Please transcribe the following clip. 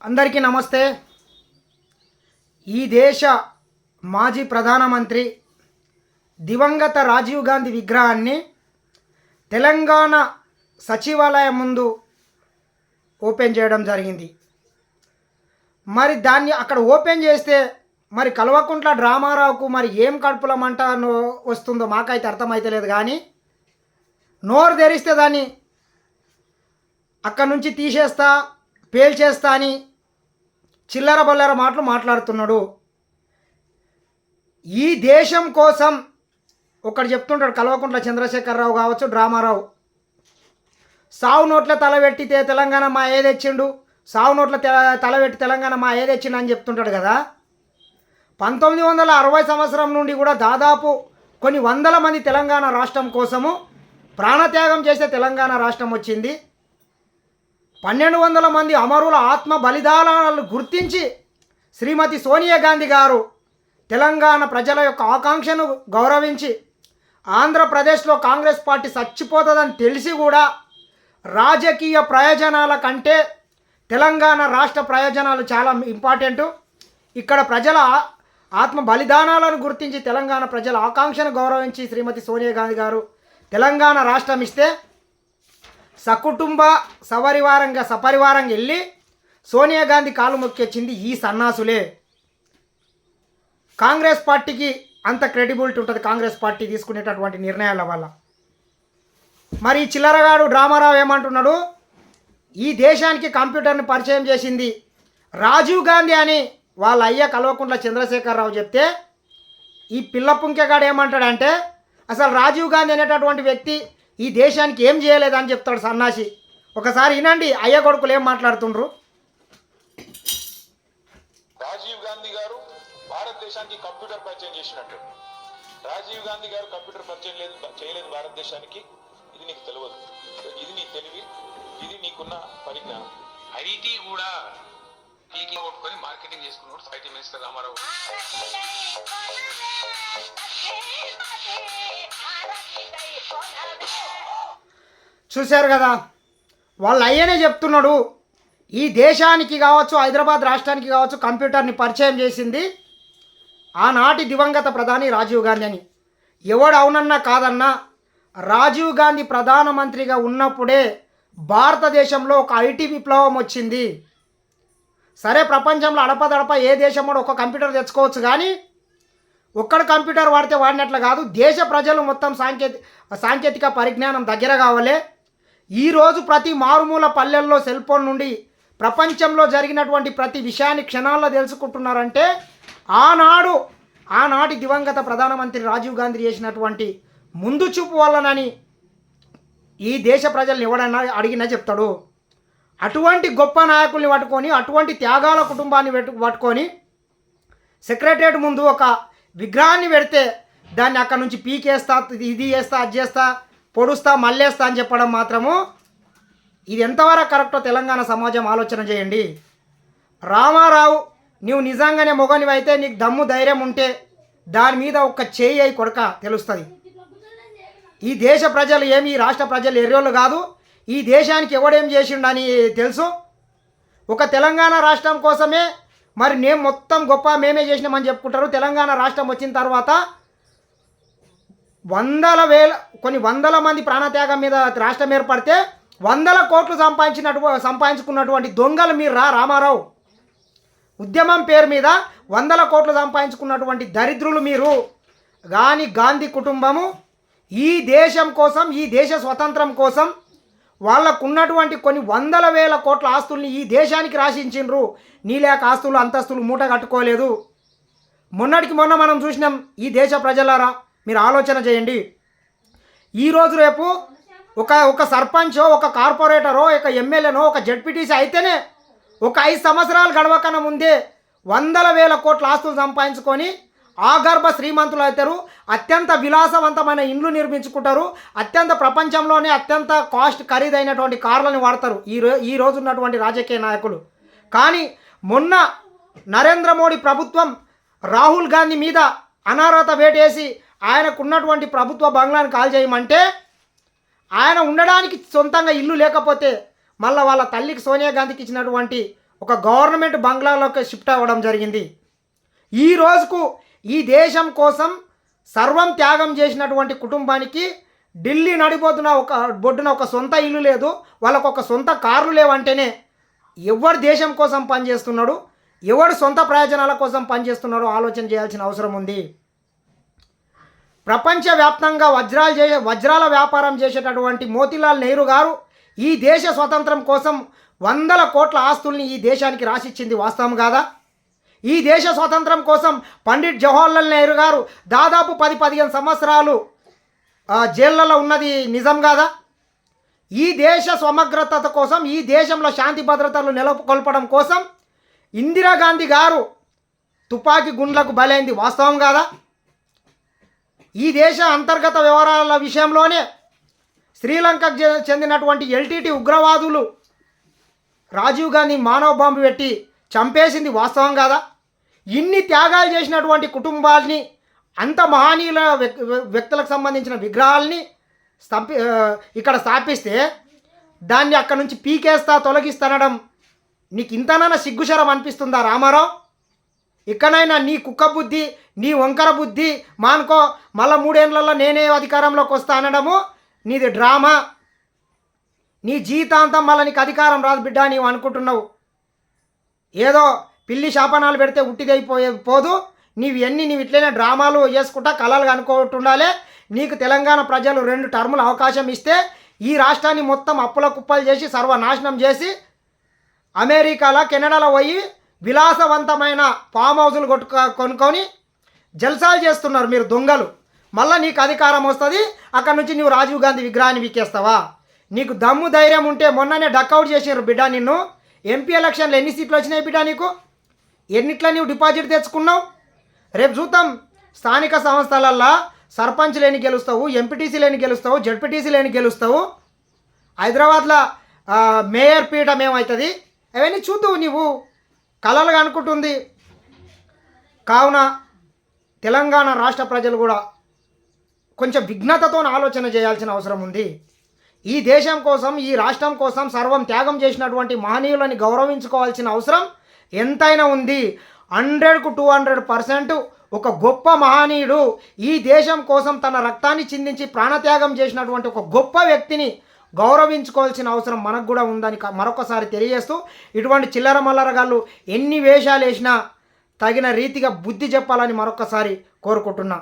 అందరికీ నమస్తే. ఈ దేశ మాజీ ప్రధానమంత్రి దివంగత రాజీవ్ గాంధీ విగ్రహాన్ని తెలంగాణ సచివాలయం ముందు ఓపెన్ చేయడం జరిగింది. మరి దాన్ని అక్కడ ఓపెన్ చేస్తే మరి కల్వకుంట్ల డ్రామారావుకు మరి ఏం కడుపుల మంట వస్తుందో మాకైతే అర్థమైతే లేదు. కానీ నోరు తెరిస్తే దాన్ని అక్కడి నుంచి తీసేస్తా పేల్చేస్తా అని చిల్లర బల్లర మాటలు మాట్లాడుతున్నాడు. ఈ దేశం కోసం ఒకటి చెప్తుంటాడు కల్వకుంట్ల చంద్రశేఖరరావు కావచ్చు, డ్రామారావు. సావు నోట్ల తలబెట్టితే తెలంగాణ మా ఏదెచ్చిండు, సావు నోట్ల తలబెట్టి తెలంగాణ మా ఏదెచ్చిండు అని చెప్తుంటాడు కదా. 1960 సంవత్సరం నుండి కూడా దాదాపు కొన్ని వందల మంది తెలంగాణ రాష్ట్రం కోసము ప్రాణత్యాగం చేస్తే తెలంగాణ రాష్ట్రం వచ్చింది. 1200 మంది అమరుల ఆత్మ బలిదానాలను గుర్తించి శ్రీమతి సోనియా గాంధీ గారు తెలంగాణ ప్రజల యొక్క ఆకాంక్షను గౌరవించి ఆంధ్రప్రదేశ్లో కాంగ్రెస్ పార్టీ చచ్చిపోతుందని తెలిసి కూడా రాజకీయ ప్రయోజనాల కంటే తెలంగాణ రాష్ట్ర ప్రయోజనాలు చాలా ఇంపార్టెంటు. ఇక్కడ ప్రజల ఆత్మ బలిదానాలను గుర్తించి తెలంగాణ ప్రజల ఆకాంక్షను గౌరవించి శ్రీమతి సోనియా గాంధీ గారు తెలంగాణ రాష్ట్రం ఇస్తే సకుటుంబ సపరివారంగా వెళ్ళి సోనియా గాంధీ కాలు మొక్కొచ్చింది ఈ సన్నాసులే. కాంగ్రెస్ పార్టీకి అంత క్రెడిబిలిటీ ఉంటుంది కాంగ్రెస్ పార్టీ తీసుకునేటటువంటి నిర్ణయాల వల్ల. మరి ఈ చిల్లరగాడు డ్రామారావు ఏమంటున్నాడు, ఈ దేశానికి కంప్యూటర్ని పరిచయం చేసింది రాజీవ్ గాంధీ అని వాళ్ళ అయ్య కల్వకుంట్ల చంద్రశేఖరరావు చెప్తే, ఈ పిల్ల పుంకెగాడు ఏమంటాడంటే అసలు రాజీవ్ గాంధీ అనేటటువంటి వ్యక్తి ఈ దేశానికి ఏం చేయలేదని చెప్తాడు సన్నాసి. ఒకసారి వినండి అయ్య కొడుకులు ఏం మాట్లాడుతుండ్రు. రాజీవ్ గాంధీ గారు భారతదేశానికి కంప్యూటర్ పరిచయం చేసినట్టు. రాజీవ్ గాంధీ గారు కంప్యూటర్ పరిచయం చేయలేదు భారతదేశానికి. ఇది నీకు తెలియదు, ఇది నీ తెలివి, ఇది నీకున్న పరిజ్ఞానం. ఐటీ కూడా పీకి కొట్టుకొని మార్కెటింగ్ చేసుకున్నాడు ఐటీ మినిస్టర్ రామారావు. చూశారు కదా, వాళ్ళు అయ్యనే చెప్తున్నాడు ఈ దేశానికి కావచ్చు హైదరాబాద్ రాష్ట్రానికి కావచ్చు కంప్యూటర్ని పరిచయం చేసింది ఆనాటి దివంగత ప్రధాని రాజీవ్ గాంధీ అని. ఎవడు అవునన్నా కాదన్నా రాజీవ్ గాంధీ ప్రధానమంత్రిగా ఉన్నప్పుడే భారతదేశంలో ఒక ఐటీ విప్లవం వచ్చింది. సరే ప్రపంచంలో అడపదడప ఏ దేశం కూడా ఒక కంప్యూటర్ తెచ్చుకోవచ్చు, కానీ ఒక్కడ కంప్యూటర్ వాడితే వాడినట్లు కాదు. దేశ ప్రజలు మొత్తం సాంకేతిక పరిజ్ఞానం దగ్గర కావాలి. ఈరోజు ప్రతి మారుమూల పల్లెల్లో సెల్ ఫోన్ నుండి ప్రపంచంలో జరిగినటువంటి ప్రతి విషయాన్ని క్షణాల్లో తెలుసుకుంటున్నారంటే ఆనాటి దివంగత ప్రధానమంత్రి రాజీవ్ గాంధీ చేసినటువంటి ముందు చూపు వల్లనని ఈ దేశ ప్రజల్ని ఎవడన్నా అడిగినా చెప్తాడు. అటువంటి గొప్ప నాయకుల్ని పట్టుకొని, అటువంటి త్యాగాల కుటుంబాన్ని పట్టుకొని సెక్రటరియట్ ముందు ఒక విగ్రహాన్ని పెడితే దాన్ని అక్కడ నుంచి పీకేస్తా, ఇది చేస్తా, అది చేస్తా, పొడుస్తా, మళ్ళేస్తా అని చెప్పడం మాత్రము ఇది ఎంతవరకు కరెక్టో తెలంగాణ సమాజం ఆలోచన చేయండి. రామారావు, నువ్వు నిజంగానే మొగనివైతే నీకు దమ్ము ధైర్యం ఉంటే దాని మీద ఒక్క చేయి అయి కొడక తెలుస్తుంది. ఈ దేశ ప్రజలు ఏమి, ఈ రాష్ట్ర ప్రజలు ఎర్రోళ్ళు కాదు. ఈ దేశానికి ఎవడేం చేసిండని తెలుసు. ఒక తెలంగాణ రాష్ట్రం కోసమే మరి నేను మొత్తం గొప్ప మేమే చేసినామని చెప్పుకుంటారు. తెలంగాణ రాష్ట్రం వచ్చిన తర్వాత కొన్ని వందల మంది ప్రాణత్యాగం మీద రాష్ట్రం ఏర్పడితే 100 కోట్లు సంపాదించుకున్నటువంటి దొంగలు మీరు రామారావు. ఉద్యమం పేరు మీద 100 కోట్లు సంపాదించుకున్నటువంటి దరిద్రులు మీరు. కానీ గాంధీ కుటుంబము ఈ దేశం కోసం, ఈ దేశ స్వతంత్రం కోసం వాళ్ళకు ఉన్నటువంటి కొన్ని 100,000 కోట్ల ఆస్తుల్ని ఈ దేశానికి రాసించిండ్రు. నీలేక ఆస్తులు అంతస్తులు మూట కట్టుకోలేదు. మొన్నటికి మొన్న మనం చూసినాం. ఈ దేశ ప్రజలారా మీరు ఆలోచన చేయండి. ఈరోజు రేపు ఒక సర్పంచో, ఒక కార్పొరేటరో, ఒక ఎమ్మెల్యేనో, ఒక జడ్పీటీసీ అయితేనే ఒక 5 సంవత్సరాలు గడవకన్నా ముందే 100,000 కోట్ల ఆస్తులు సంపాదించుకొని ఆగర్భ శ్రీమంతులు అవుతారు. అత్యంత విలాసవంతమైన ఇండ్లు నిర్మించుకుంటారు. అత్యంత ప్రపంచంలోనే అత్యంత కాస్ట్ ఖరీదైనటువంటి కార్లను వాడతారు ఈ రోజు ఉన్నటువంటి రాజకీయ నాయకులు. కానీ మొన్న నరేంద్ర మోడీ ప్రభుత్వం రాహుల్ గాంధీ మీద అనార్హత వేటేసి ఆయనకున్నటువంటి ప్రభుత్వ బంగ్లాను కాల్ చేయమంటే ఆయన ఉండడానికి సొంతంగా ఇల్లు లేకపోతే మళ్ళీ వాళ్ళ తల్లికి సోనియా గాంధీకి ఇచ్చినటువంటి ఒక గవర్నమెంట్ బంగ్లాలోకి షిఫ్ట్ అవ్వడం జరిగింది. ఈ రోజుకు ఈ దేశం కోసం సర్వం త్యాగం చేసినటువంటి కుటుంబానికి ఢిల్లీ బొడ్డున ఒక సొంత ఇల్లు లేదు, వాళ్ళకు ఒక సొంత కార్లు లేవంటేనే ఎవడు దేశం కోసం పనిచేస్తున్నాడు, ఎవడు సొంత ప్రయోజనాల కోసం పనిచేస్తున్నాడో ఆలోచన చేయాల్సిన అవసరం ఉంది. ప్రపంచవ్యాప్తంగా వజ్రాల వ్యాపారం చేసేటటువంటి మోతీలాల్ నెహ్రూ గారు ఈ దేశ స్వతంత్రం కోసం 100 కోట్ల ఆస్తుల్ని ఈ దేశానికి రాసిచ్చింది వాస్తవం కాదా? ఈ దేశ స్వతంత్రం కోసం పండిట్ జవహర్లాల్ నెహ్రూ గారు దాదాపు 10-15 సంవత్సరాలు జైళ్ళలో ఉన్నది నిజం కాదా? ఈ దేశ సమగ్రత కోసం, ఈ దేశంలో శాంతి భద్రతలు నెలకొల్పడం కోసం ఇందిరాగాంధీ గారు తుపాకీ గుండ్లకు బలైంది వాస్తవం కాదా? ఈ దేశ అంతర్గత వ్యవహారాల విషయంలోనే శ్రీలంకకు చెందినటువంటి ఎల్టీటీ ఉగ్రవాదులు రాజీవ్ గాంధీ మానవ బాంబు పెట్టి చంపేసింది వాస్తవం కాదా? ఇన్ని త్యాగాలు చేసినటువంటి కుటుంబాలని, అంత మహనీయుల వ్యక్తులకు సంబంధించిన విగ్రహాలని ఇక్కడ స్థాపిస్తే దాన్ని అక్కడ నుంచి పీకేస్తా తొలగిస్తానడం నీకు ఇంతనైనా సిగ్గుశరం అనిపిస్తుందా రామారావు? ఇక్కడైనా నీ కుక్క బుద్ధి, నీ వంకర బుద్ధి మానుకో. మళ్ళీ 3 ఏళ్లలో నేనే అధికారంలోకి వస్తా అనడము నీది డ్రామా. నీ జీవితాంతం మళ్ళీ నీకు అధికారం రాదు బిడ్డ నీవు అనుకుంటున్నావు. ఏదో పిల్లి శాపనాలు పెడితే పోదు. నీవు ఇట్లనే డ్రామాలు చేసుకుంటా కళలు అనుకుంటుండాలి. నీకు తెలంగాణ ప్రజలు 2 టర్ములు అవకాశం ఇస్తే ఈ రాష్ట్రాన్ని మొత్తం అప్పుల కుప్పలు చేసి సర్వనాశనం చేసి అమెరికాలో కెనడాలో పోయి విలాసవంతమైన ఫామ్ హౌజులు కొనుక్కొని జల్సాలు చేస్తున్నారు మీరు దొంగలు. మళ్ళీ నీకు అధికారం వస్తుంది, అక్కడి నుంచి నువ్వు రాజీవ్ గాంధీ విగ్రహాన్ని వీకేస్తావా? నీకు దమ్ము ధైర్యం ఉంటే మొన్ననే డక్అవుట్ చేసినారు బిడ్డ నిన్ను. ఎంపీ ఎలక్షన్లో ఎన్ని సీట్లు వచ్చినాయి బిడ్డ నీకు? ఎన్నిట్లో నీవు డిపాజిట్ తెచ్చుకున్నావు? రేపు చూద్దాం. స్థానిక సంస్థలల్లో సర్పంచ్ లేని గెలుస్తావు, ఎంపీటీసీ లేని గెలుస్తావు, జడ్పీటీసీ లేని గెలుస్తావు. హైదరాబాద్లో మేయర్ పీఠం ఏమవుతుంది అవన్నీ చూద్దావు. నీవు కలలుగా అనుకుంటుంది. కావున తెలంగాణ రాష్ట్ర ప్రజలు కూడా కొంచెం విఘ్నతతో ఆలోచన చేయాల్సిన అవసరం ఉంది. ఈ దేశం కోసం, ఈ రాష్ట్రం కోసం సర్వం త్యాగం చేసినటువంటి మహనీయులని గౌరవించుకోవాల్సిన అవసరం ఎంతైనా ఉంది. 100కు 200% ఒక గొప్ప మహనీయుడు ఈ దేశం కోసం తన రక్తాన్ని చిందించి ప్రాణత్యాగం చేసినటువంటి ఒక గొప్ప వ్యక్తిని గౌరవించుకోవాల్సిన అవసరం మనకు కూడా ఉందని మరొకసారి తెలియజేస్తూ, ఇటువంటి చిల్లర మల్లరగాళ్ళు ఎన్ని వేషాలు వేసినా తగిన రీతిగా బుద్ధి చెప్పాలని మరొకసారి కోరుకుంటున్నా.